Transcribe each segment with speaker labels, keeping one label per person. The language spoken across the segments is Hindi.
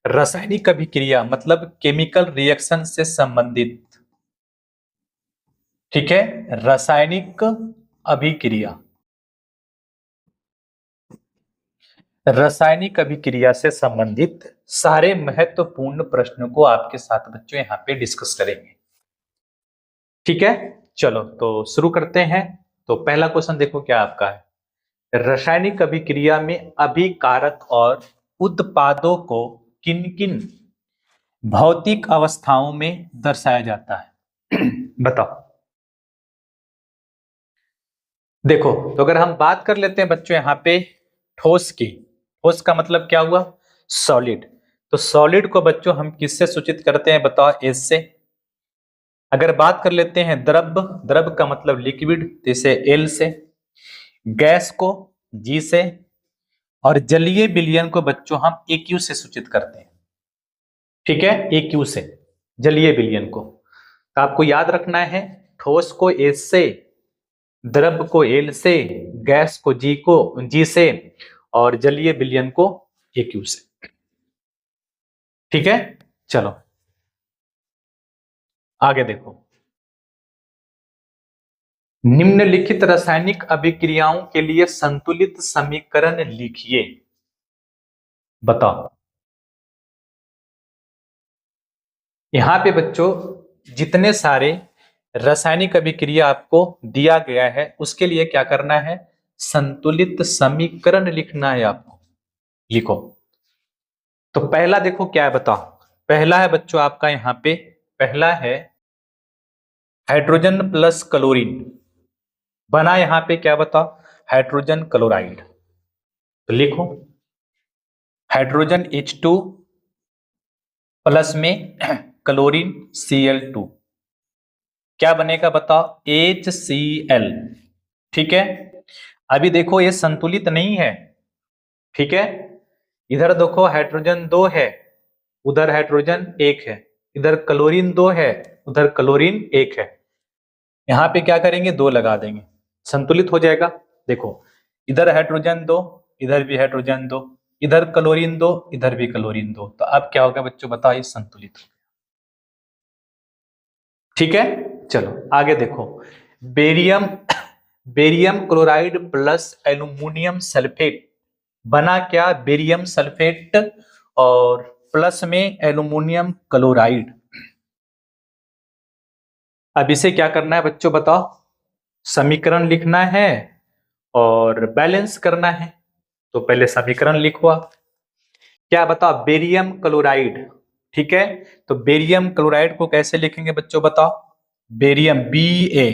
Speaker 1: रासायनिक अभिक्रिया मतलब केमिकल रिएक्शन से संबंधित, ठीक है। रासायनिक अभिक्रिया, रासायनिक अभिक्रिया से संबंधित सारे महत्वपूर्ण प्रश्नों को आपके साथ बच्चों यहाँ पे डिस्कस करेंगे, ठीक है। चलो तो शुरू करते हैं। तो पहला क्वेश्चन देखो क्या आपका है, रासायनिक अभिक्रिया में अभिकारक और उत्पादों को किन किन भौतिक अवस्थाओं में दर्शाया जाता है बताओ। देखो तो अगर हम बात कर लेते हैं बच्चों यहाँ पे ठोस की, ठोस का मतलब क्या हुआ, सॉलिड। तो सॉलिड को बच्चों हम किससे सूचित करते हैं बताओ, एस से। अगर बात कर लेते हैं द्रव, द्रव का मतलब लिक्विड, जैसे एल से। गैस को जी से, और जलीय विलयन को बच्चों हम एक्यू से सूचित करते हैं, ठीक है, एक्यू से, जलीय विलयन को। तो आपको याद रखना है, ठोस को एस से, द्रव को एल से, गैस को जी से, और जलीय विलयन को एक्यू से, ठीक है। चलो आगे देखो, निम्नलिखित रासायनिक अभिक्रियाओं के लिए संतुलित समीकरण लिखिए, बताओ। यहां पे बच्चों जितने सारे रासायनिक अभिक्रिया आपको दिया गया है उसके लिए क्या करना है, संतुलित समीकरण लिखना है आपको, लिखो। तो पहला देखो क्या है बताओ, पहला है बच्चों आपका यहां पे, पहला है हाइड्रोजन प्लस क्लोरीन, बना यहां पे क्या बताओ, हाइड्रोजन क्लोराइड। तो लिखो हाइड्रोजन H2 प्लस में क्लोरीन Cl2, क्या बनेगा बताओ, HCl, ठीक है। अभी देखो ये संतुलित नहीं है, ठीक है। इधर देखो हाइड्रोजन 2 है, उधर हाइड्रोजन 1 है, इधर क्लोरीन 2 है, उधर क्लोरीन 1 है। यहां पे क्या करेंगे, 2 लगा देंगे, संतुलित हो जाएगा। देखो इधर हाइड्रोजन 2, इधर भी हाइड्रोजन 2, इधर क्लोरीन 2, इधर भी क्लोरीन 2, तो अब क्या होगा बच्चों बताओ, ये संतुलित हो गया, ठीक है। चलो आगे देखो, barium, barium chloride plus aluminium sulphate, बना क्या, बेरियम सल्फेट और प्लस में एल्यूमिनियम क्लोराइड। अब इसे क्या करना है बच्चों बताओ, समीकरण लिखना है और बैलेंस करना है। तो पहले समीकरण लिखो आप, क्या बताओ, बेरियम क्लोराइड, ठीक है। तो बेरियम क्लोराइड को कैसे लिखेंगे बच्चों बताओ, बेरियम Ba,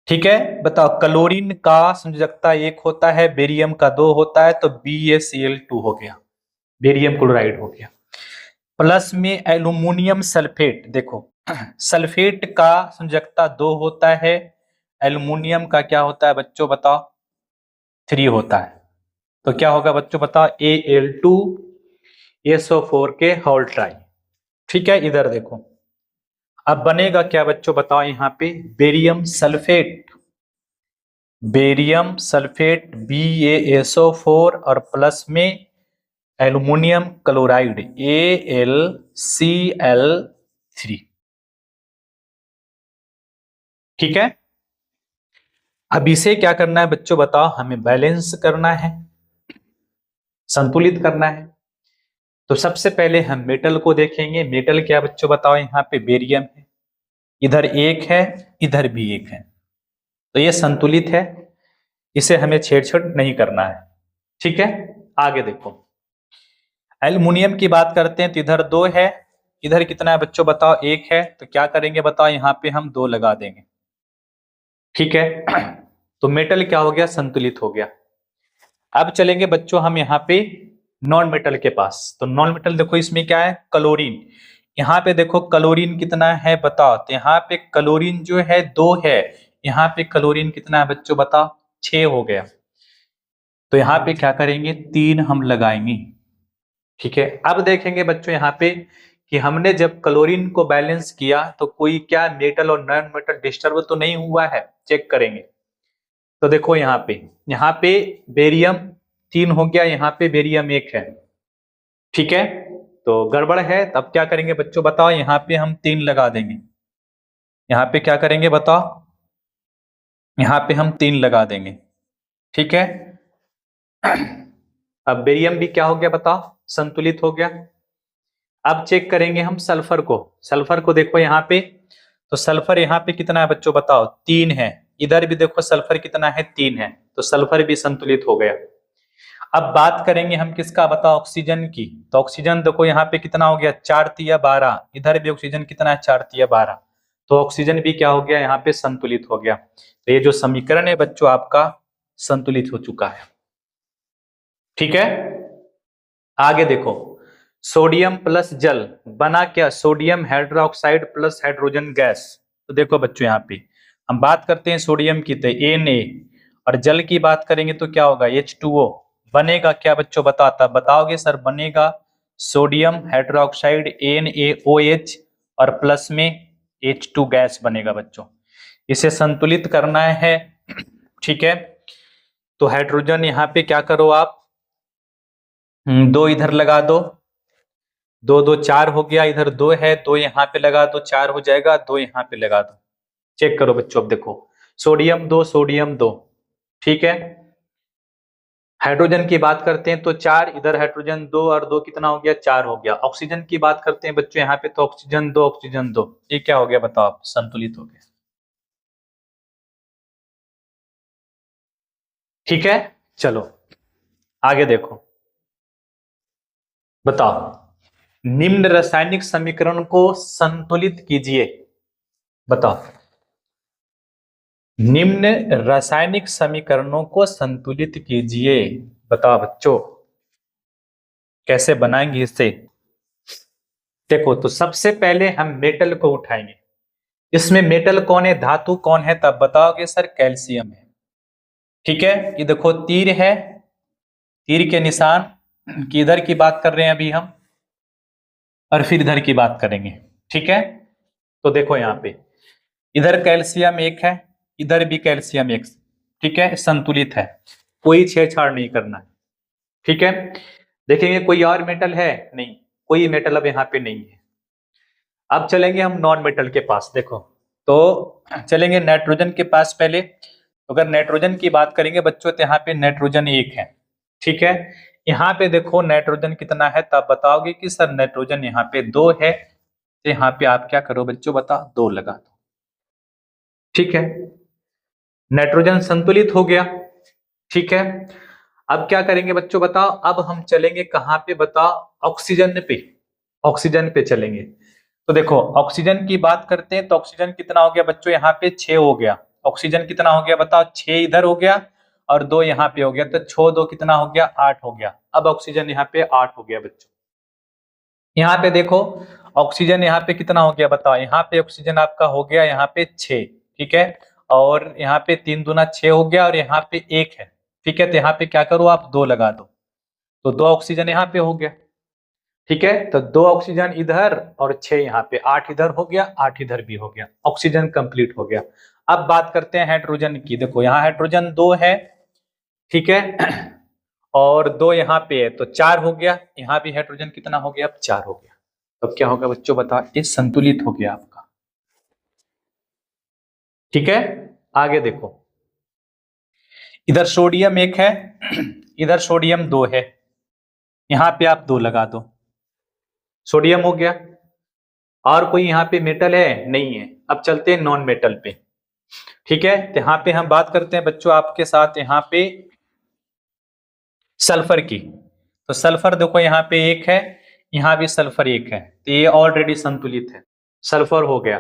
Speaker 1: ठीक है। बताओ क्लोरीन का संयोजकता 1 होता है, बेरियम का 2 होता है, तो BaCl2 हो गया, बेरियम क्लोराइड हो गया। प्लस में एल्यूमिनियम सल्फेट, देखो सल्फेट का संयोजकता 2 होता है, एल्यूमिनियम का क्या होता है बच्चों बताओ, 3 होता है। तो क्या होगा बच्चों बताओ, Al2SO4 के होल ट्राई, ठीक है। इधर देखो अब बनेगा क्या बच्चों बताओ, यहाँ पे barium sulphate, barium sulphate BaSO4 और प्लस में एल्यूमिनियम क्लोराइड AlCl3, ठीक है। अब इसे क्या करना है बच्चों बताओ, हमें बैलेंस करना है, संतुलित करना है। तो सबसे पहले हम मेटल को देखेंगे, मेटल क्या बच्चों बताओ, यहाँ पे बेरियम है, इधर 1 है, इधर भी 1 है, तो ये संतुलित है, इसे हमें छेड़छाड़ नहीं करना है, ठीक है। आगे देखो एल्युमिनियम की बात करते हैं, तो इधर 2 है, इधर कितना है बच्चों बताओ, 1 है, तो क्या करेंगे बताओ, यहाँ पे हम 2 लगा देंगे, ठीक है। तो मेटल क्या हो गया, संतुलित हो गया। अब चलेंगे बच्चों हम यहाँ पे नॉन मेटल के पास। तो नॉन मेटल देखो इसमें क्या है, क्लोरीन, यहाँ पे देखो क्लोरीन कितना है बताओ, तो यहाँ पे क्लोरीन जो है 2 है, यहाँ पे क्लोरीन कितना है बच्चों बताओ, 6 हो गया। तो यहाँ पे क्या करेंगे, 3 हम लगाएंगे, ठीक है। अब देखेंगे बच्चों यहाँ पे कि हमने जब क्लोरीन को बैलेंस किया तो कोई क्या मेटल और नॉन मेटल डिस्टर्ब तो नहीं हुआ है, चेक करेंगे। तो देखो यहाँ पे बेरियम 3 हो गया, यहाँ पे बेरियम 1 है, ठीक है। तो गड़बड़ है, तब क्या करेंगे बच्चों बताओ, यहाँ पे हम 3 लगा देंगे। यहाँ पे क्या करेंगे बताओ, यहाँ पे हम 3 लगा देंगे, ठीक है। अब बेरियम भी क्या हो गया बताओ, संतुलित हो गया। अब चेक करेंगे हम सल्फर को। सल्फर को देखो यहाँ पे, तो सल्फर यहाँ पे कितना है बच्चों बताओ, 3 है। इधर भी देखो सल्फर कितना है, 3 है, तो सल्फर भी संतुलित हो गया। अब बात करेंगे हम किसका बताओ, ऑक्सीजन की। तो ऑक्सीजन देखो यहाँ पे कितना हो गया, 4 तिया 12। इधर भी ऑक्सीजन कितना है, 4 तिया 12। तो ऑक्सीजन भी क्या हो गया, यहाँ पे संतुलित हो गया। तो ये जो समीकरण है बच्चों आपका संतुलित हो चुका है, ठीक है। आगे देखो, सोडियम प्लस जल बना क्या, sodium hydroxide plus hydrogen gas. तो देखो बच्चों यहाँ पे हम बात करते हैं सोडियम की, तो Na, और जल की बात करेंगे तो क्या होगा, H2O। बनेगा क्या बच्चों बताता बताओगे सर, बनेगा सोडियम हाइड्रोक्साइड NaOH और प्लस में H2 गैस बनेगा बच्चों। इसे संतुलित करना है, ठीक है। तो हाइड्रोजन यहाँ पे क्या करो आप, 2 इधर लगा दो, 2 2 4 हो गया, इधर 2 है, 2 यहाँ पे लगा दो, 4 हो जाएगा, 2 यहाँ पे लगा दो। चेक करो बच्चों, अब देखो सोडियम 2 सोडियम 2, ठीक है। हाइड्रोजन की बात करते हैं तो 4, इधर हाइड्रोजन 2 और 2 कितना हो गया, 4 हो गया। ऑक्सीजन की बात करते हैं बच्चों यहाँ पे, तो ऑक्सीजन 2 ऑक्सीजन 2, ये क्या हो गया बताओ आप, संतुलित हो गया, ठीक है। चलो आगे देखो, बताओ निम्न रासायनिक समीकरण को संतुलित कीजिए। बताओ निम्न रासायनिक समीकरणों को संतुलित कीजिए। बताओ बच्चों कैसे बनाएंगे इसे। देखो तो सबसे पहले हम मेटल को उठाएंगे। इसमें मेटल कौन है, धातु कौन है, तब बताओगे सर कैल्शियम है, ठीक है। ये देखो तीर है, तीर के निशान की इधर की बात कर रहे हैं अभी हम, और फिर इधर की बात करेंगे, ठीक है। तो देखो यहाँ पे इधर कैल्शियम 1 है, इधर भी कैल्शियम 1, ठीक है, संतुलित है, कोई छेड़छाड़ नहीं करना है, ठीक है। देखेंगे कोई और मेटल है, नहीं, कोई मेटल अब यहाँ पे नहीं है। अब चलेंगे हम नॉन मेटल के पास। देखो तो चलेंगे नाइट्रोजन के पास पहले। तो अगर नाइट्रोजन की बात करेंगे बच्चों, तो यहाँ पे नाइट्रोजन 1 है, ठीक है। यहाँ पे देखो नाइट्रोजन कितना है, तब बताओगे कि सर नाइट्रोजन यहाँ पे 2 है, तो यहाँ पे आप क्या करो बच्चों बताओ, 2 लगा दो, ठीक है। नाइट्रोजन संतुलित हो गया, ठीक है। अब क्या करेंगे बच्चों बताओ, अब हम चलेंगे कहाँ पे बताओ, ऑक्सीजन पे। ऑक्सीजन पे चलेंगे। तो देखो ऑक्सीजन की बात करते हैं, तो ऑक्सीजन कितना हो गया बच्चों, यहाँ पे 6 हो गया। ऑक्सीजन कितना हो गया बताओ, 6 इधर हो गया और 2 यहाँ पे हो गया, तो 6 2 कितना हो गया, 8 हो गया। अब ऑक्सीजन यहाँ पे 8 हो गया बच्चों। यहाँ पे देखो ऑक्सीजन यहाँ पे कितना हो गया बताओ, यहाँ पे ऑक्सीजन आपका हो गया यहाँ पे 6, ठीक है। और यहाँ पे 3 दूना 6 हो गया, और यहाँ पे 1 है, ठीक है। तो यहाँ पे क्या करो आप, 2 लगा दो, तो 2 ऑक्सीजन यहाँ पे हो गया, ठीक है। तो 2 ऑक्सीजन इधर और 6 यहाँ पे, 8 इधर हो गया, 8 इधर भी हो गया, ऑक्सीजन कंप्लीट हो गया। अब बात करते हैं हाइड्रोजन की। देखो यहाँ हाइड्रोजन 2 है, ठीक है, और 2 यहाँ पे है, तो 4 हो गया। यहाँ भी हाइड्रोजन कितना हो गया, अब 4 हो गया। अब क्या होगा बच्चों बताओ, ये संतुलित हो गया आपका, ठीक है। आगे देखो इधर सोडियम 1 है, इधर सोडियम 2 है, यहाँ पे आप 2 लगा दो, सोडियम हो गया। और कोई यहाँ पे मेटल है, नहीं है। अब चलते हैं नॉन मेटल पे, ठीक है। तो यहाँ पे हम बात करते हैं बच्चों आपके साथ यहाँ पे सल्फर की। तो सल्फर देखो यहाँ पे 1 है, यहाँ भी सल्फर 1 है, तो ये ऑलरेडी संतुलित है, सल्फर हो गया,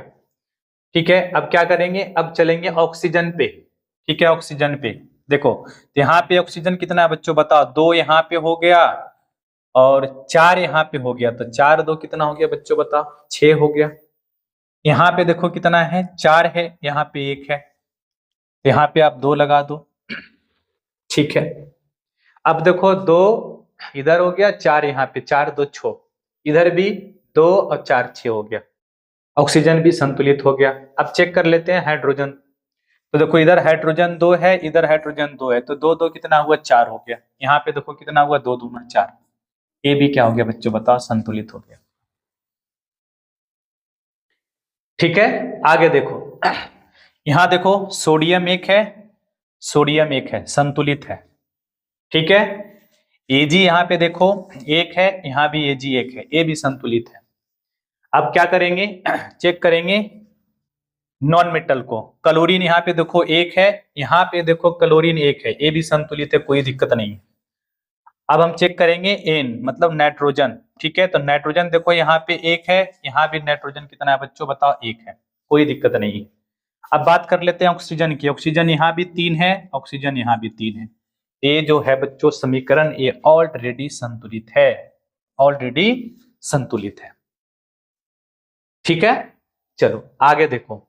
Speaker 1: ठीक है। अब क्या करेंगे, अब चलेंगे ऑक्सीजन पे, ठीक है। ऑक्सीजन पे देखो, तो यहाँ पे ऑक्सीजन कितना है बच्चों बताओ, 2 यहाँ पे हो गया और 4 यहाँ पे हो गया, तो 4 2 कितना हो गया बच्चों बताओ, 6 हो गया। यहाँ पे देखो कितना है, 4 है, यहाँ पे 1 है, तो यहाँ पे आप 2 लगा दो, ठीक है। अब देखो 2 इधर हो गया, 4 यहाँ पे, 4 2 6, इधर भी 2 और 4 6 हो गया, ऑक्सीजन भी संतुलित हो गया। अब चेक कर लेते हैं हाइड्रोजन। तो देखो इधर हाइड्रोजन 2 है, इधर हाइड्रोजन 2 है, तो 2 2 कितना हुआ, 4 हो गया। यहाँ पे देखो कितना हुआ, 2 दूना 4, ए भी क्या हो गया बच्चों बताओ, संतुलित हो गया। ठीक है, आगे देखो, यहां देखो सोडियम एक है, सोडियम एक है, संतुलित है। ठीक है, एजी यहां पे देखो एक है, यहां भी एजी एक है, ए भी संतुलित है। अब क्या करेंगे, चेक करेंगे नॉन मेटल को। क्लोरीन यहाँ पे देखो एक है, यहाँ पे देखो क्लोरीन एक है, ये भी संतुलित है, कोई दिक्कत नहीं है। अब हम चेक करेंगे एन मतलब नाइट्रोजन। ठीक है, तो नाइट्रोजन देखो यहाँ पे एक है, यहाँ भी नाइट्रोजन कितना है बच्चों बताओ, एक है, कोई दिक्कत नहीं है। अब बात कर लेते हैं ऑक्सीजन की। ऑक्सीजन यहाँ भी तीन है, ऑक्सीजन यहाँ भी तीन है। ये जो है बच्चों समीकरण ये ऑलरेडी संतुलित है, ऑलरेडी संतुलित है। ठीक है, चलो आगे देखो,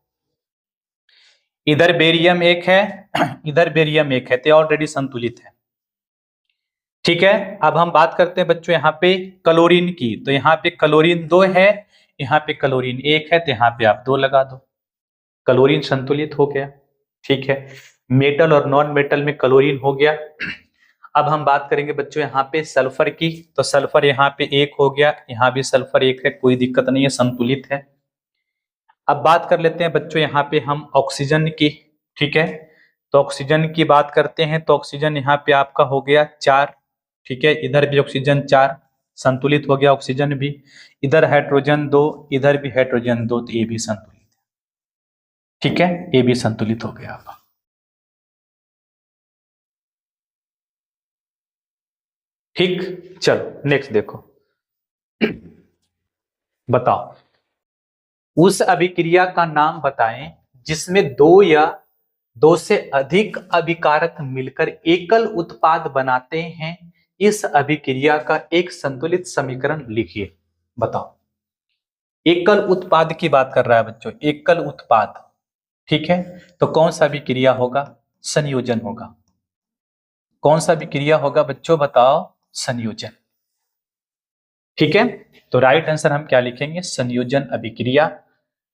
Speaker 1: इधर बेरियम एक है, इधर बेरियम एक है, तो ऑलरेडी संतुलित है। ठीक है, अब हम बात करते हैं बच्चों यहाँ पे क्लोरीन की। तो यहाँ पे क्लोरीन दो है, यहाँ पे क्लोरीन एक है, तो यहाँ पे आप दो लगा दो, क्लोरीन संतुलित हो गया। ठीक है, मेटल और नॉन मेटल में क्लोरीन हो गया। अब हम बात करेंगे बच्चों यहाँ पे सल्फर की। तो सल्फर यहाँ पे एक हो गया, यहाँ भी सल्फर एक है, कोई दिक्कत नहीं है, संतुलित है। अब बात कर लेते हैं बच्चों यहाँ पे हम ऑक्सीजन की। ठीक है, तो ऑक्सीजन की बात करते हैं, तो ऑक्सीजन यहाँ पे आपका हो गया चार। ठीक है, इधर भी ऑक्सीजन चार, संतुलित हो गया ऑक्सीजन भी। इधर हाइड्रोजन दो, इधर भी हाइड्रोजन दो, तो ये भी संतुलित है। ठीक है, ये भी संतुलित हो गया आपका। ठीक, चलो नेक्स्ट देखो, बताओ उस अभिक्रिया का नाम बताएं जिसमें दो या दो से अधिक अभिकारक मिलकर एकल उत्पाद बनाते हैं। इस अभिक्रिया का एक संतुलित समीकरण लिखिए, बताओ। एकल उत्पाद की बात कर रहा है बच्चों, एकल उत्पाद। ठीक है, तो कौन सा अभिक्रिया होगा, संयोजन होगा। कौन सा अभिक्रिया होगा बच्चों बताओ, संयोजन। ठीक है, तो राइट आंसर हम क्या लिखेंगे, संयोजन अभिक्रिया।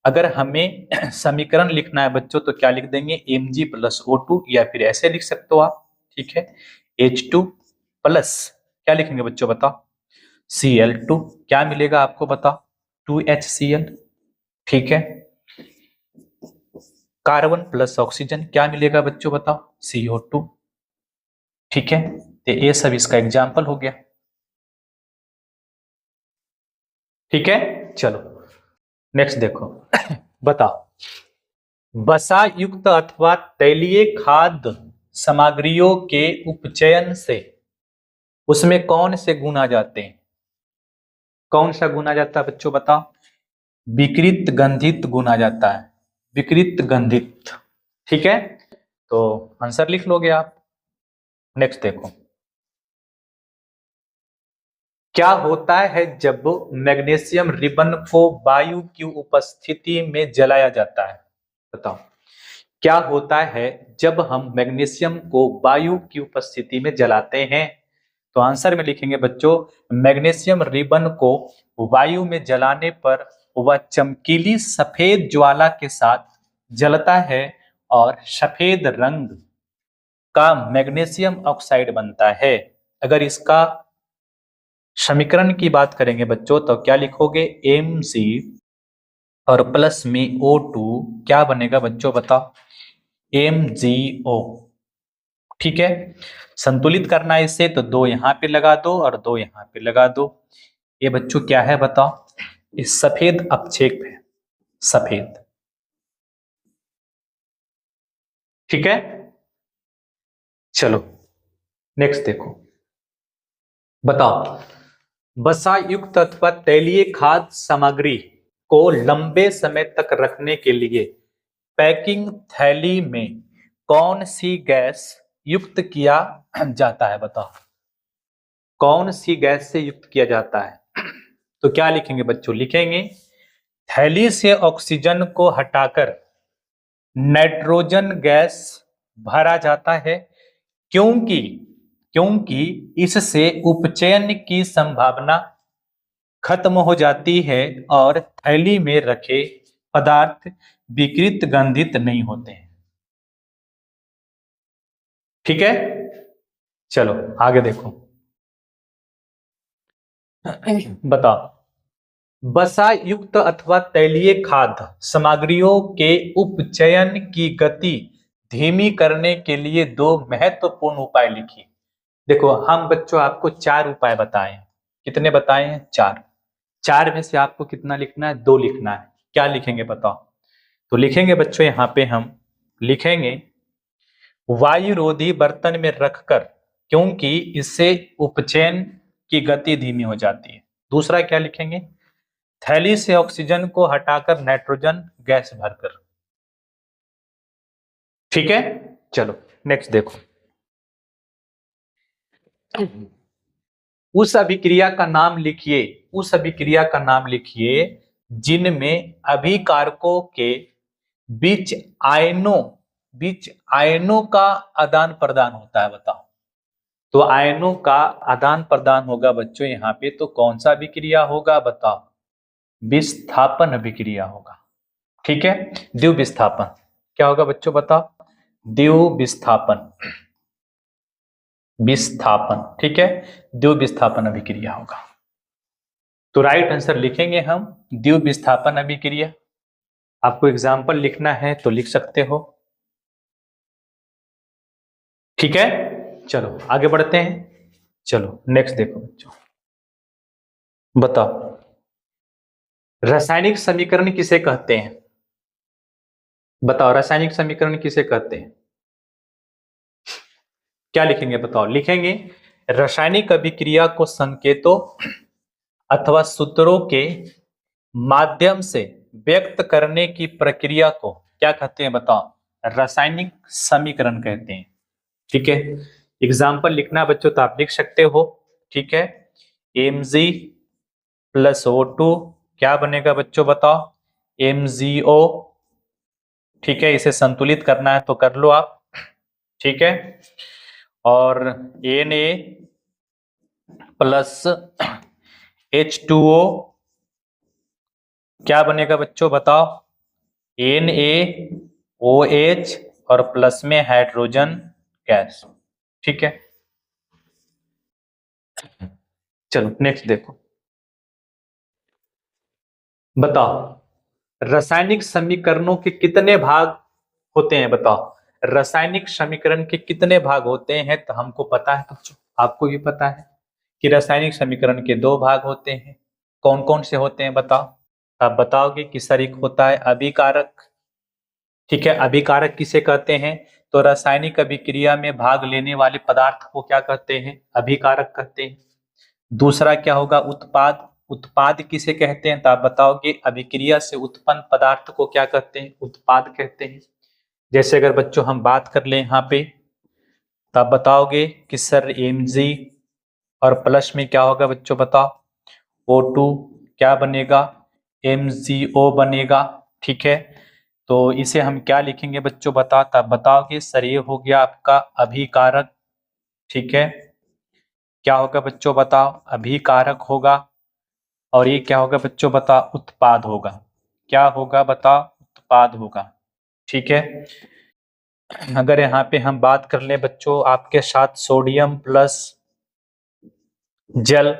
Speaker 1: अगर हमें समीकरण लिखना है बच्चों तो क्या लिख देंगे, Mg+O2, या फिर ऐसे लिख सकते हो आप। ठीक है, H2 प्लस क्या लिखेंगे बच्चों बताओ, Cl2, क्या मिलेगा आपको बताओ, 2HCl। ठीक है, कार्बन प्लस ऑक्सीजन क्या मिलेगा बच्चों बताओ, CO2। ठीक है, तो ये सब इसका एग्जाम्पल हो गया। ठीक है, चलो नेक्स्ट देखो, बताओ वसा युक्त अथवा तैलीय खाद्य सामग्रियों के उपचयन से उसमें कौन से गुण आ जाते हैं। कौन सा गुण आ जाता है बच्चों बताओ, विकृत गंधित गुण आ जाता है, विकृत गंधित। ठीक है, तो आंसर लिख लोगे आप। नेक्स्ट देखो, क्या होता है जब मैग्नीशियम रिबन को वायु की उपस्थिति में जलाया जाता है, बताओ। क्या होता है जब हम मैग्नीशियम को वायु की उपस्थिति में जलाते हैं। तो आंसर में लिखेंगे बच्चों, मैग्नीशियम रिबन को वायु में जलाने पर वह चमकीली सफेद ज्वाला के साथ जलता है और सफेद रंग का मैग्नीशियम ऑक्साइड बनता है। अगर इसका समीकरण की बात करेंगे बच्चों तो क्या लिखोगे, Mg और प्लस में O2 क्या बनेगा बच्चों बताओ, MgO। ठीक है, संतुलित करना है इसे तो दो यहां पे लगा दो और दो यहां पे लगा दो। ये बच्चों क्या है बताओ, इस सफेद अपक्षेप है, सफेद। ठीक है, चलो नेक्स्ट देखो, बताओ वसा युक्त अथवा तैलीय खाद्य सामग्री को लंबे समय तक रखने के लिए पैकिंग थैली में कौन सी गैस युक्त किया जाता है, बताओ। कौन सी गैस से युक्त किया जाता है। तो क्या लिखेंगे बच्चों, लिखेंगे थैली से ऑक्सीजन को हटाकर नाइट्रोजन गैस भरा जाता है, क्योंकि क्योंकि इससे उपचयन की संभावना खत्म हो जाती है और थैली में रखे पदार्थ विकृत गंधित नहीं होते हैं। ठीक है, चलो आगे देखो, बताओ, वसा युक्त अथवा तैलीय खाद्य सामग्रियों के उपचयन की गति धीमी करने के लिए दो महत्वपूर्ण उपाय लिखिए। देखो, हम बच्चों आपको 4 उपाय बताए हैं। कितने बताए हैं? 4। 4 में से आपको कितना लिखना है? 2 लिखना है। क्या लिखेंगे बताओ? तो लिखेंगे बच्चों, यहाँ पे हम लिखेंगे वायुरोधी बर्तन में रखकर, क्योंकि इससे उपचयन की गति धीमी हो जाती है। दूसरा क्या लिखेंगे? थैली से ऑक्सीजन को हटाकर नाइट्रोजन गैस भरकर। ठीक है, चलो नेक्स्ट देखो। उस अभिक्रिया का नाम लिखिए, उस अभिक्रिया का नाम लिखिए जिनमें अभिकारकों के बीच आयनों का आदान प्रदान होता है। बताओ, तो आयनों का आदान प्रदान होगा बच्चों यहाँ पे, तो कौन सा अभिक्रिया होगा? बताओ, विस्थापन अभिक्रिया होगा। ठीक है, द्विव विस्थापन। क्या होगा बच्चों? बताओ, द्विव विस्थापन। विस्थापन, ठीक है, द्विव विस्थापन अभिक्रिया होगा। तो राइट आंसर लिखेंगे हम द्विव विस्थापन अभिक्रिया। आपको एग्जाम्पल लिखना है तो लिख सकते हो। ठीक है, चलो आगे बढ़ते हैं। चलो नेक्स्ट देखो बच्चों, बताओ रासायनिक समीकरण किसे कहते हैं? बताओ, रासायनिक समीकरण किसे कहते हैं? क्या लिखेंगे बताओ? लिखेंगे रासायनिक अभिक्रिया को संकेतों अथवा सूत्रों के माध्यम से व्यक्त करने की प्रक्रिया को क्या कहते हैं? बताओ, रासायनिक समीकरण कहते हैं। ठीक है, एग्जाम्पल लिखना बच्चों तो आप लिख सकते हो। ठीक है, Mg प्लस O2 क्या बनेगा बच्चों? बताओ, MgO। ठीक है, इसे संतुलित करना है तो कर लो आप। ठीक है, और Na प्लस H2O क्या बनेगा बच्चों? बताओ, NaOH और प्लस में हाइड्रोजन गैस। ठीक है, चलो नेक्स्ट देखो। बताओ रासायनिक समीकरणों के कितने भाग होते हैं? बताओ, रासायनिक समीकरण के कितने भाग होते हैं? तो हमको पता है बच्चों, आपको भी पता है कि रासायनिक समीकरण के 2 भाग होते हैं। कौन कौन से होते हैं? बताओ। आप बताओगे कि सर एक होता है अभिकारक। ठीक है, अभिकारक किसे कहते हैं? तो रासायनिक अभिक्रिया में भाग लेने वाले पदार्थ को क्या कहते हैं? अभिकारक कहते हैं। दूसरा क्या होगा? उत्पाद। उत्पाद किसे कहते हैं? तो आप बताओगे अभिक्रिया से उत्पन्न पदार्थ को क्या कहते हैं? उत्पाद कहते हैं। जैसे अगर बच्चों हम बात कर लें यहाँ पे, तो आप बताओगे कि सर Mg और प्लस में क्या होगा बच्चों? बताओ, O2 क्या बनेगा? MgO बनेगा। ठीक है, तो इसे हम क्या लिखेंगे बच्चों? बताओ, तब बताओगे सर ये हो गया आपका अभिकारक। ठीक है, क्या होगा बच्चों? बताओ, अभिकारक होगा। और ये क्या होगा बच्चों? बताओ, उत्पाद होगा। क्या होगा? बताओ, उत्पाद होगा। ठीक है, अगर यहाँ पे हम बात कर ले बच्चों आपके साथ सोडियम प्लस जल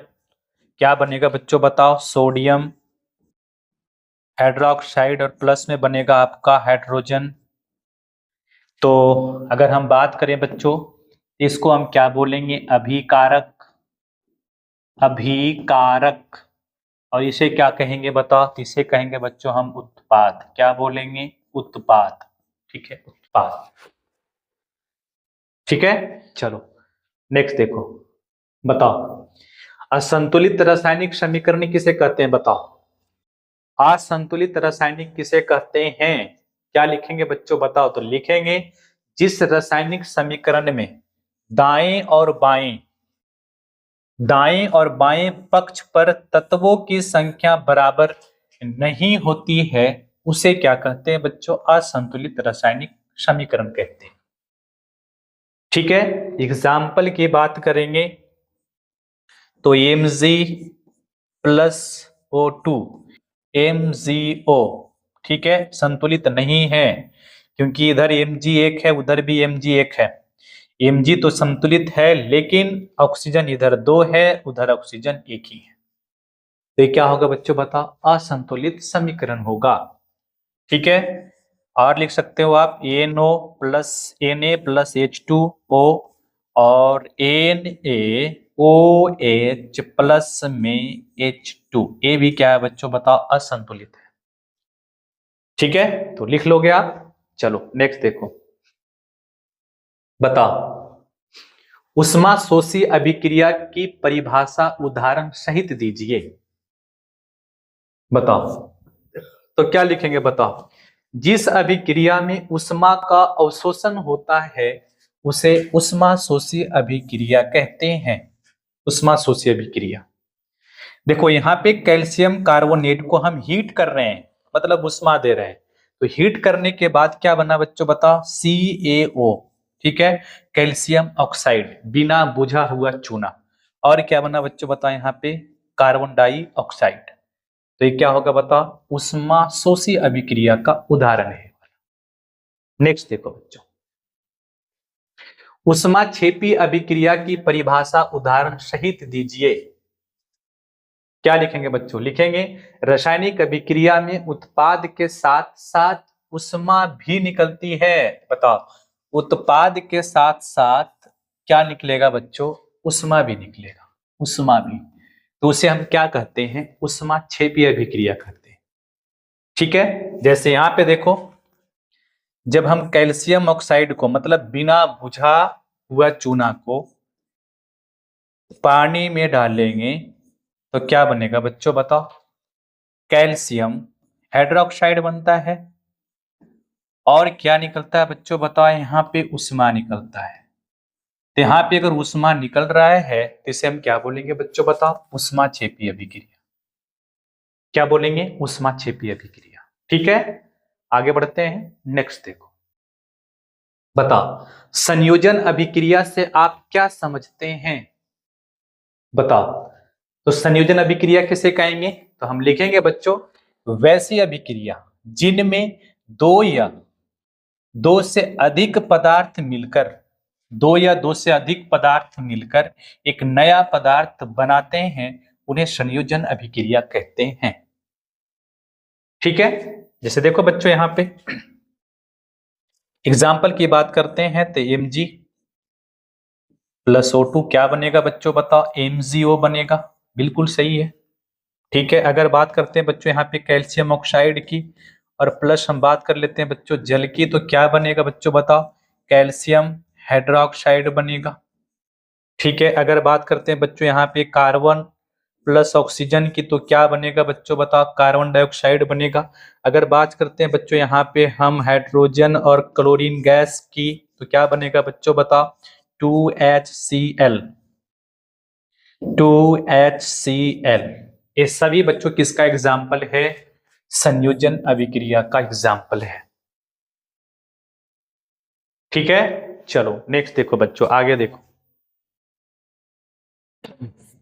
Speaker 1: क्या बनेगा बच्चों? बताओ, सोडियम हाइड्रोक्साइड और प्लस में बनेगा आपका हाइड्रोजन। तो अगर हम बात करें बच्चों, इसको हम क्या बोलेंगे? अभिकारक। अभिकारक। और इसे क्या कहेंगे? बताओ, तो इसे कहेंगे बच्चों हम उत्पाद। क्या बोलेंगे? उत्पाद। ठीक है, उत्पाद। ठीक है, चलो नेक्स्ट देखो। बताओ असंतुलित रासायनिक समीकरण किसे कहते हैं? बताओ, असंतुलित रासायनिक किसे कहते हैं? क्या लिखेंगे बच्चों? बताओ, तो लिखेंगे जिस रासायनिक समीकरण में दाएं और बाएं पक्ष पर तत्वों की संख्या बराबर नहीं होती है, उसे क्या कहते हैं बच्चों? असंतुलित रासायनिक समीकरण कहते हैं। ठीक है, एग्जाम्पल की बात करेंगे तो Mg प्लस O2 MgO, ठीक है, संतुलित नहीं है, क्योंकि इधर Mg एक है उधर भी Mg एक है। Mg तो संतुलित है, लेकिन ऑक्सीजन इधर 2 है उधर ऑक्सीजन एक ही है। तो ये क्या होगा बच्चों बताओ, असंतुलित समीकरण होगा। ठीक है, और लिख सकते हो आप NO प्लस Na+H2O और NaOH प्लस में H2, ये भी क्या है बच्चों बताओ, असंतुलित है। ठीक है, तो लिख लोगे आप। चलो नेक्स्ट देखो, बताओ उष्मा शोषी अभिक्रिया की परिभाषा उदाहरण सहित दीजिए। बताओ, तो क्या लिखेंगे बताओ, जिस अभिक्रिया में ऊष्मा का अवशोषण होता है उसे ऊष्मा शोषी अभिक्रिया कहते हैं। ऊष्मा शोषी अभिक्रिया, देखो यहाँ पे कैल्शियम कार्बोनेट को हम हीट कर रहे हैं, मतलब ऊष्मा दे रहे हैं, तो हीट करने के बाद क्या बना बच्चों बताओ, CaO। ठीक है, कैल्शियम ऑक्साइड, बिना बुझा हुआ चूना। और क्या बना बच्चों बताओ, यहाँ पे कार्बन डाइऑक्साइड। तो ये क्या होगा बताओ, ऊष्मा शोषी अभिक्रिया का उदाहरण है। नेक्स्ट देखो बच्चों, ऊष्मा क्षेपी अभिक्रिया की परिभाषा उदाहरण सहित दीजिए। क्या लिखेंगे बच्चों, लिखेंगे रासायनिक अभिक्रिया में उत्पाद के साथ साथ ऊष्मा भी निकलती है। बताओ, उत्पाद के साथ साथ क्या निकलेगा बच्चों, ऊष्मा भी निकलेगा, ऊष्मा भी। तो उसे हम क्या कहते हैं, ऊष्मा क्षेपी अभिक्रिया कहते हैं। ठीक है, जैसे यहां पे देखो, जब हम कैल्शियम ऑक्साइड को, मतलब बिना बुझा हुआ चूना को पानी में डालेंगे तो क्या बनेगा बच्चों बताओ, कैल्शियम हाइड्रोक्साइड बनता है। और क्या निकलता है बच्चों बताओ, यहाँ पे ऊष्मा निकलता है। तो यहाँ पे अगर ऊष्मा निकल रहा है तो इसे हम क्या बोलेंगे बच्चों बताओ, ऊष्मा क्षेपी अभिक्रिया। क्या बोलेंगे, ऊष्मा क्षेपी अभिक्रिया। ठीक है, आगे बढ़ते हैं, नेक्स्ट देखो, बताओ संयोजन अभिक्रिया से आप क्या समझते हैं। बताओ, तो संयोजन अभिक्रिया किसे कहेंगे, तो हम लिखेंगे बच्चों, वैसी अभिक्रिया जिनमें दो या दो से अधिक पदार्थ मिलकर, दो या दो से अधिक पदार्थ मिलकर एक नया पदार्थ बनाते हैं, उन्हें संयोजन अभिक्रिया कहते हैं। ठीक है, जैसे देखो बच्चों यहां पे एग्जाम्पल की बात करते हैं, तो Mg+O2 क्या बनेगा बच्चों बताओ, MgO बनेगा, बिल्कुल सही है। ठीक है, अगर बात करते हैं बच्चों यहाँ पे कैल्शियम ऑक्साइड की, और प्लस हम बात कर लेते हैं बच्चों जल की, तो क्या बनेगा बच्चों बताओ, कैल्शियम हाइड्रोक्साइड बनेगा। ठीक है, अगर बात करते हैं बच्चों यहाँ पे कार्बन प्लस ऑक्सीजन की, तो क्या बनेगा बच्चों बताओ, कार्बन डाइऑक्साइड बनेगा। अगर बात करते हैं बच्चों यहाँ पे हम हाइड्रोजन और क्लोरीन गैस की, तो क्या बनेगा बच्चों बताओ, 2HCl। 2HCl, ये सभी बच्चों किसका एग्जाम्पल है, संयोजन अभिक्रिया का एग्जाम्पल है। ठीक है, चलो नेक्स्ट देखो बच्चों, आगे देखो,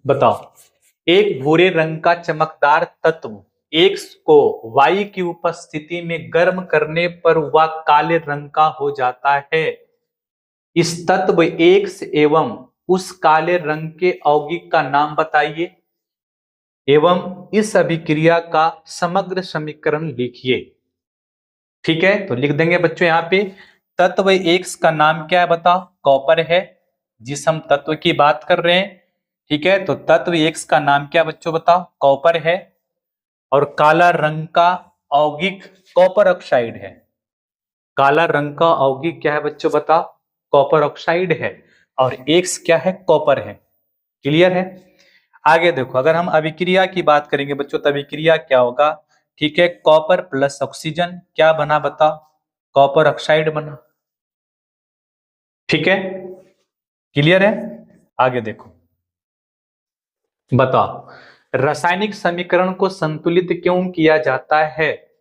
Speaker 1: बताओ एक भूरे रंग का चमकदार तत्व X को Y की उपस्थिति में गर्म करने पर वह काले रंग का हो जाता है। इस तत्व X एवं उस काले रंग के यौगिक का नाम बताइए एवं इस अभिक्रिया का समग्र समीकरण लिखिए। ठीक है, तो लिख देंगे बच्चों यहाँ पे, तत्व X का नाम क्या है बताओ, कॉपर है, जिस हम तत्व की बात कर रहे हैं। ठीक है, तो तत्व X का नाम क्या बच्चों बताओ, कॉपर है, और काला रंग का यौगिक कॉपर ऑक्साइड है। काला रंग का यौगिक क्या है बच्चों बताओ, कॉपर ऑक्साइड है, और X क्या है, कॉपर है। क्लियर है, आगे देखो, अगर हम अभिक्रिया की बात करेंगे बच्चों, तो अभिक्रिया क्या होगा, ठीक है, कॉपर प्लस ऑक्सीजन क्या बना बताओ, कॉपर ऑक्साइड बना। ठीक है, क्लियर है, आगे देखो, बताओ रासायनिक समीकरण को संतुलित क्यों किया जाता है।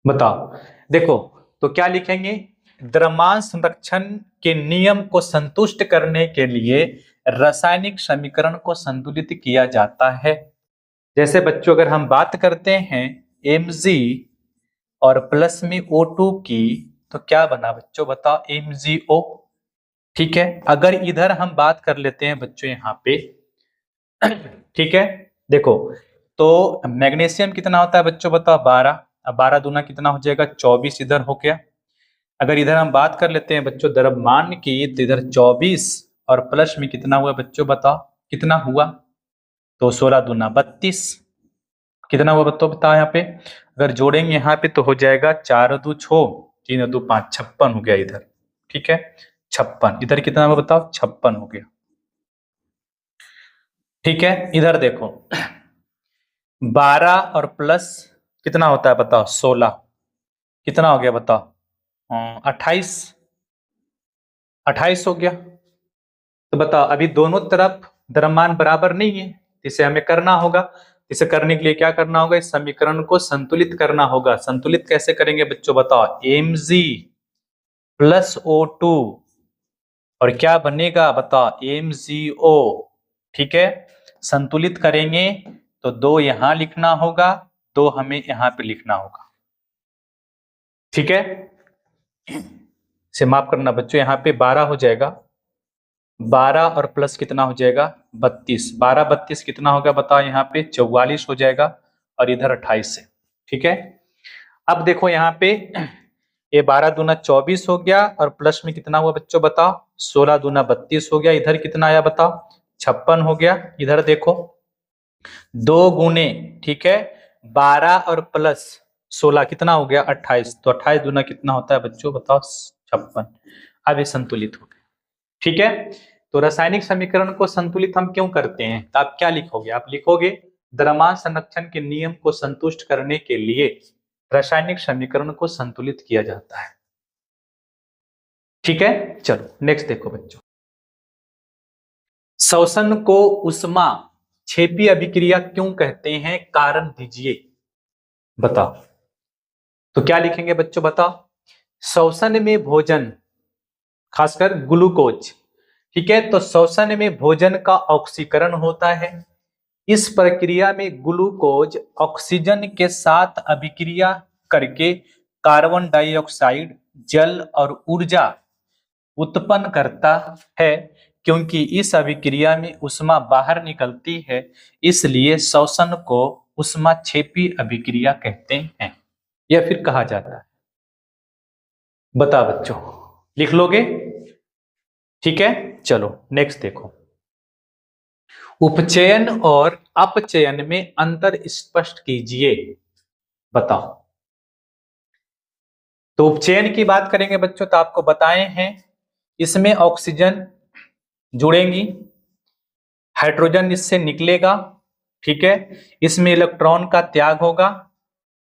Speaker 1: बताओ, देखो तो क्या लिखेंगे, द्रव्यमान संरक्षण के नियम को संतुष्ट करने के लिए रासायनिक समीकरण को संतुलित किया जाता है। जैसे बच्चों अगर हम बात करते हैं Mg और प्लस में O2 की, तो क्या बना बच्चों बताओ, MgO। ठीक है, अगर इधर हम बात कर लेते हैं बच्चों यहाँ पे ठीक है, देखो तो मैग्नीशियम कितना होता है बच्चों बताओ 12। अब 12 दूना कितना हो जाएगा 24 इधर हो गया। अगर इधर हम बात कर लेते हैं बच्चों द्रव्यमान की, तो इधर 24 और प्लस में कितना हुआ बच्चों बताओ कितना हुआ, तो 16 दूना 32 कितना हुआ बताओ यहाँ पे। अगर जोड़ेंगे यहाँ पे तो हो जाएगा 4 दू 6, 3 दू 5, 56 हो गया इधर। ठीक है 56, इधर कितना हुआ बताओ 56 हो गया। ठीक है इधर देखो 12 और प्लस कितना होता है बताओ 16, कितना हो गया बताओ 28, 28 हो गया। तो बताओ अभी दोनों तरफ द्रव्यमान बराबर नहीं है, इसे हमें करना होगा। इसे करने के लिए क्या करना होगा, इस समीकरण को संतुलित करना होगा। संतुलित कैसे करेंगे बच्चों बताओ, Mg प्लस O2 और क्या बनेगा बताओ MgO। ठीक है संतुलित करेंगे तो 2 यहां लिखना होगा, 2 हमें यहां पे लिखना होगा। ठीक है इसे माफ करना बच्चों, यहाँ पे 12 हो जाएगा, 12 और प्लस कितना हो जाएगा 32, 12 32 कितना होगा बताओ यहाँ पे 44 हो जाएगा और इधर 28 है। ठीक है अब देखो यहाँ पे ये 12 दूना 24 हो गया और प्लस में कितना हुआ बच्चों बताओ 16 दूना 32 हो गया, इधर कितना आया बताओ 56 हो गया। इधर देखो 2 गुने, ठीक है 12 और प्लस 16 कितना हो गया 28, तो 28 दूना कितना होता है बच्चों बताओ 56। अब ये संतुलित हो गया। ठीक है तो रासायनिक समीकरण को संतुलित हम क्यों करते हैं, तो आप क्या लिखोगे, आप लिखोगे द्रव्यमान संरक्षण के नियम को संतुष्ट करने के लिए रासायनिक समीकरण को संतुलित किया जाता है। ठीक है चलो नेक्स्ट देखो बच्चों, श्वसन को उष्मा क्षेपी अभिक्रिया क्यों कहते हैं, कारण दीजिए बताओ। तो क्या लिखेंगे बच्चों बताओ, श्वसन में भोजन खासकर ग्लूकोज, ठीक है तो श्वसन में भोजन का ऑक्सीकरण होता है। इस प्रक्रिया में ग्लूकोज ऑक्सीजन के साथ अभिक्रिया करके कार्बन डाइऑक्साइड, जल और ऊर्जा उत्पन्न करता है। क्योंकि इस अभिक्रिया में ऊष्मा बाहर निकलती है, इसलिए श्वसन को ऊष्माक्षेपी अभिक्रिया कहते हैं या फिर कहा जाता है। बता बच्चों लिख लोगे, ठीक है चलो नेक्स्ट देखो, उपचयन और अपचयन में अंतर स्पष्ट कीजिए बताओ। तो उपचयन की बात करेंगे बच्चों तो आपको बताए हैं, इसमें ऑक्सीजन जुड़ेंगी, हाइड्रोजन इससे निकलेगा, ठीक है इसमें इलेक्ट्रॉन का त्याग होगा।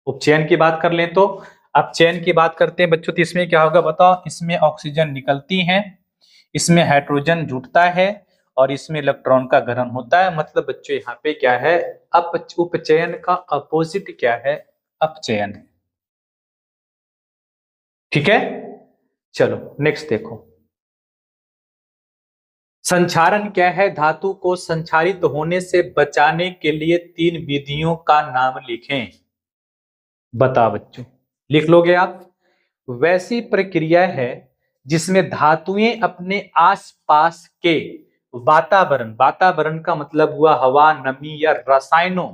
Speaker 1: उपचयन की बात कर लें तो, अपचयन की बात करते हैं बच्चों तो इसमें क्या होगा बताओ, इसमें ऑक्सीजन निकलती है, इसमें हाइड्रोजन जुटता है और इसमें इलेक्ट्रॉन का ग्रहण होता है। मतलब बच्चों यहाँ पे क्या है, उपचयन का अपोजिट क्या है, अपचयन है। ठीक है चलो नेक्स्ट देखो, संक्षारण क्या है, धातु को संक्षारित होने से बचाने के लिए 3 विधियों का नाम लिखें बता बच्चों। लिख लोगे आप, वैसी प्रक्रिया है जिसमें धातुएं अपने आसपास के वातावरण, वातावरण का मतलब हुआ हवा, नमी या रसायनों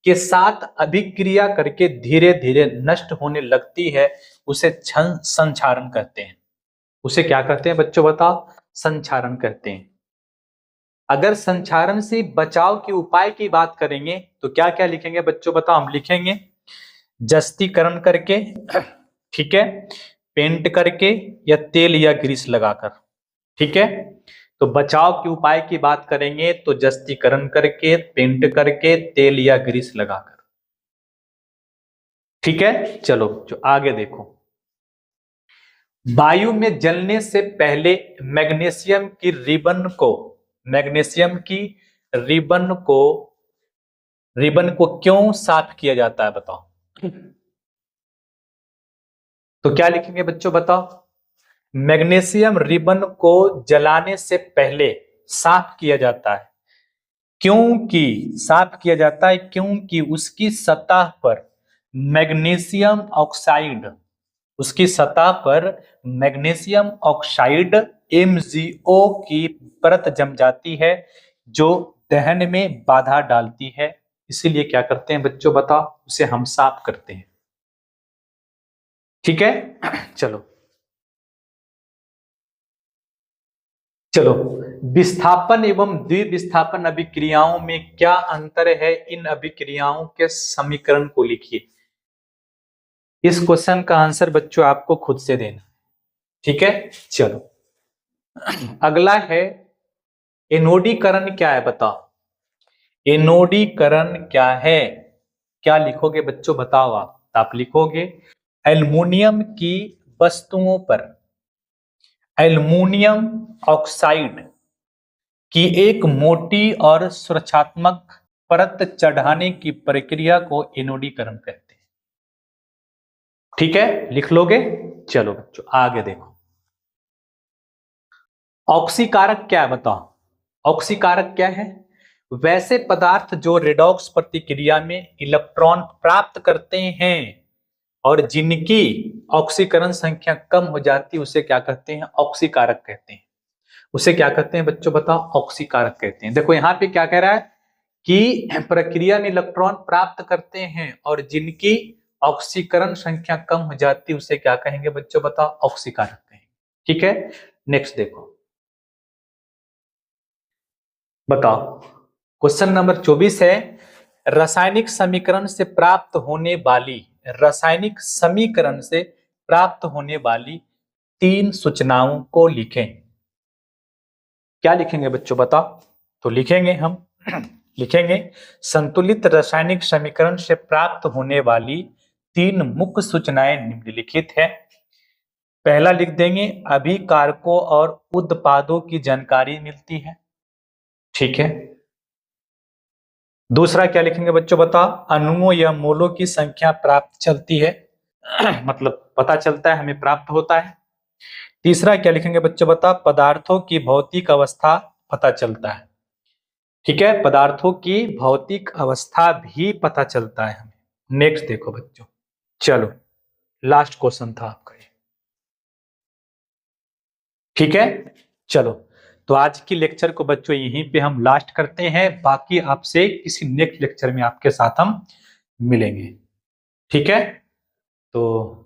Speaker 1: के साथ अभिक्रिया करके धीरे धीरे नष्ट होने लगती है, उसे संक्षारण कहते हैं। उसे क्या कहते हैं बच्चों बताओ, संक्षारण कहते हैं। अगर संक्षारण से बचाव के उपाय की बात करेंगे तो क्या क्या लिखेंगे बच्चों बताओ, हम लिखेंगे जस्तीकरण करके, ठीक है पेंट करके या तेल या ग्रीस लगाकर। ठीक है तो बचाव के उपाय की बात करेंगे तो जस्तीकरण करके, पेंट करके, तेल या ग्रीस लगाकर। ठीक है चलो जो आगे देखो, वायु में जलने से पहले मैग्नीशियम की रिबन को, मैग्नीशियम की रिबन को क्यों साफ किया जाता है बताओ। तो क्या लिखेंगे बच्चों बताओ, मैग्नीशियम रिबन को जलाने से पहले साफ किया जाता है, क्योंकि साफ किया जाता है क्योंकि उसकी सतह पर मैग्नीशियम ऑक्साइड, उसकी सतह पर मैग्नीशियम ऑक्साइड MgO की परत जम जाती है, जो दहन में बाधा डालती है, इसीलिए क्या करते हैं बच्चों बताओ, उसे हम साफ करते हैं। ठीक है, चलो चलो विस्थापन एवं द्विविस्थापन अभिक्रियाओं में क्या अंतर है, इन अभिक्रियाओं के समीकरण को लिखिए। इस क्वेश्चन का आंसर बच्चों आपको खुद से देना। ठीक है, चलो अगला है एनोडीकरण क्या है बताओ। एनोडीकरण क्या है, क्या लिखोगे बच्चों बताओ। आप लिखोगे एल्युमिनियम की वस्तुओं पर एल्युमिनियम ऑक्साइड की एक मोटी और सुरक्षात्मक परत चढ़ाने की प्रक्रिया को एनोडीकरण कहते हैं। ठीक है, लिख लोगे। चलो बच्चों आगे देखो, ऑक्सीकारक क्या है बताओ। ऑक्सीकारक क्या है, वैसे पदार्थ जो रेडॉक्स प्रतिक्रिया में इलेक्ट्रॉन प्राप्त करते हैं और जिनकी ऑक्सीकरण संख्या कम हो जाती है उसे क्या कहते हैं, ऑक्सीकारक कहते हैं। उसे क्या कहते हैं बच्चों बताओ, ऑक्सीकारक कहते हैं। देखो यहाँ पे क्या कह रहा है कि प्रक्रिया में इलेक्ट्रॉन प्राप्त करते हैं और जिनकी ऑक्सीकरण संख्या कम हो जाती है उसे क्या कहेंगे बच्चों बताओ, ऑक्सीकारक कहेंगे। ठीक है, नेक्स्ट देखो, बताओ क्वेश्चन नंबर 24 है, रासायनिक समीकरण से प्राप्त होने वाली रासायनिक समीकरण से प्राप्त होने वाली 3 सूचनाओं को लिखें। क्या लिखेंगे बच्चों बताओ, तो लिखेंगे हम लिखेंगे संतुलित रासायनिक समीकरण से प्राप्त होने वाली 3 मुख्य सूचनाएं निम्नलिखित है। पहला लिख देंगे अभिकारकों और उत्पादों की जानकारी मिलती है। ठीक है, दूसरा क्या लिखेंगे बच्चों बताओ, अणुओं या मोलों की संख्या प्राप्त चलती है मतलब पता चलता है, हमें प्राप्त होता है। तीसरा क्या लिखेंगे बच्चों बताओ, पदार्थों की भौतिक अवस्था पता चलता है। ठीक है, पदार्थों की भौतिक अवस्था भी पता चलता है हमें। नेक्स्ट देखो बच्चों, चलो लास्ट क्वेश्चन था आपका ये। ठीक है, चलो तो आज की लेक्चर को बच्चों यहीं पे हम लास्ट करते हैं, बाकी आपसे किसी नेक्स्ट लेक्चर में आपके साथ हम मिलेंगे। ठीक है, तो